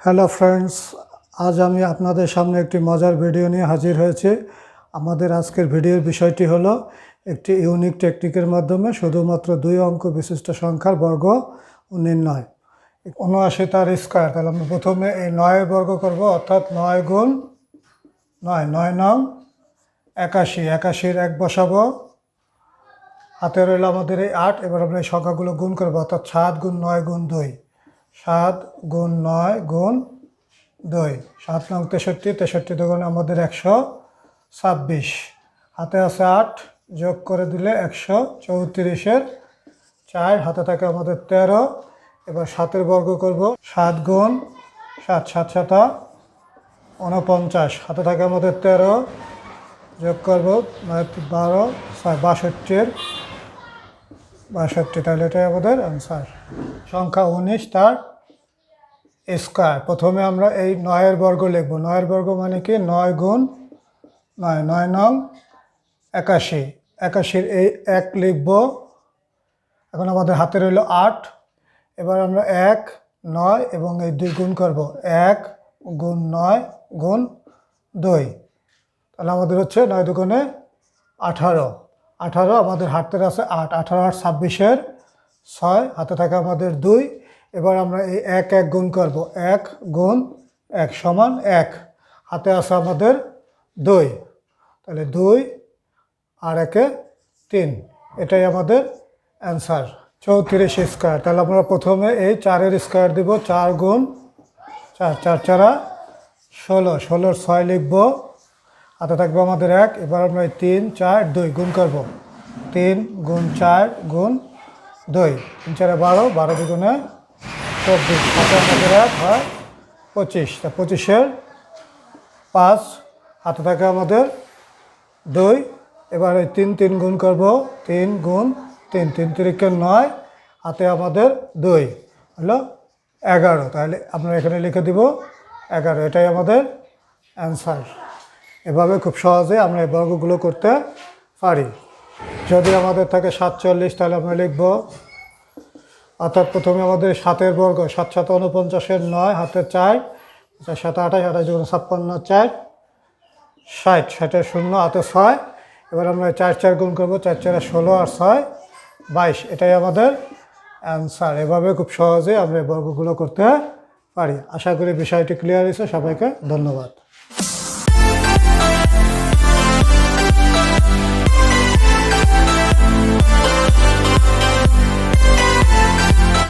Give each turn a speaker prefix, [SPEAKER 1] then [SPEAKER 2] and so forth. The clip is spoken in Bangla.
[SPEAKER 1] হ্যালো ফ্রেন্ডস, আজ আমি আপনাদের সামনে একটি মজার ভিডিও নিয়ে হাজির হয়েছি। আমাদের আজকের ভিডিওর বিষয়টি হলো একটি ইউনিক টেকনিকের মাধ্যমে শুধুমাত্র 2 অঙ্ক বিশিষ্ট সংখ্যার বর্গ নির্ণয়। 79 তার স্কয়ার। তাহলে আমরা প্রথমে এই 9 বর্গ করব, অর্থাৎ 9 গুণ 9, 9 নং 81, 81-র 1 বসাবো। হাতে রইল আমাদের এই 8। এবার আমরা এই সংখ্যাগুলো গুণ করবো, অর্থাৎ 7 গুণ 9 গুণ 2, 7 গুণ 9 গুণ 2, 7 নং 63, 63 দুগুণে আমাদের 126। হাতে আছে 8, যোগ করে দিলে 134-এর 4, হাতে থাকে আমাদের 13। এবার 7-এর বর্গ করব, 7 গুণ 7, 7 7 49, হাতে থাকে আমাদের 13, যোগ করব 12, 62-এর 62। তাহলে এটাই আমাদের অ্যান্সার। সংখ্যা 19 তার স্কয়ার। প্রথমে আমরা এই 9-এর বর্গ লিখব। 9-এর বর্গ মানে কি? 9 গুণ 9, 9 নং 81, 81-র এই 1 লিখব। এখন আমাদের হাতে রইল 8। এবার আমরা 1, 9 এবং এই 2 গুণ করব। 1 গুণ 9 গুণ 2, তাহলে আমাদের হচ্ছে 9 দুগুণে 18, 18 আমাদের হাতে আছে 8, 18 আর 26-এর 6, হাতে থাকে আমাদের 2। এবার আমরা এই 1 1 গুণ করব। 1 গুণ 1 সমান 1, হাতে আছে আমাদের 2, তাহলে 2 আর 1-এ 3, এটাই আমাদের অ্যান্সার। 34 স্কয়ার। তাহলে আমরা প্রথমে এই 4-এর স্কয়ার দিব। 4 গুণ 4, 4 4 16, 16-র 6 লিখব। হাতে থাকবে আমাদের 1। এবার আমরা 3 4 2 গুণ করব। 3 গুণ 4 গুণ 2, 3 4 12, 12 দুগুণে 24, হাতে আমাদের 1 হয় 25। তা 25-এর 5, হাতে থাকে আমাদের 2। এবার এই 3 3 গুণ করব। 3 গুণ 3, 3 3-কে 9, হাতে আমাদের 2, হলো 11। তাহলে আমরা এখানে লিখে দিব 11, এটাই আমাদের অ্যান্সার। এভাবে খুব সহজে আমরা এই বর্গগুলো করতে পারি। যদি আমাদের থাকে 47, তাহলে আমরা লিখব, অর্থাৎ প্রথমে আমাদের 7-এর বর্গ, 7 7 49-এর 9, হাতে 4, 4 7 28, 28 দুগুণ 56, 4 60, 60-এর 0, হাতে 6। এবার আমরা 4 4 গুণ করব। 4 4 16 আর 6 22, এটাই আমাদের অ্যান্সার। এভাবে খুব সহজে আমরা এই বর্গগুলো করতে পারি। আশা করি বিষয়টি ক্লিয়ার হয়েছে। সবাইকে ধন্যবাদ।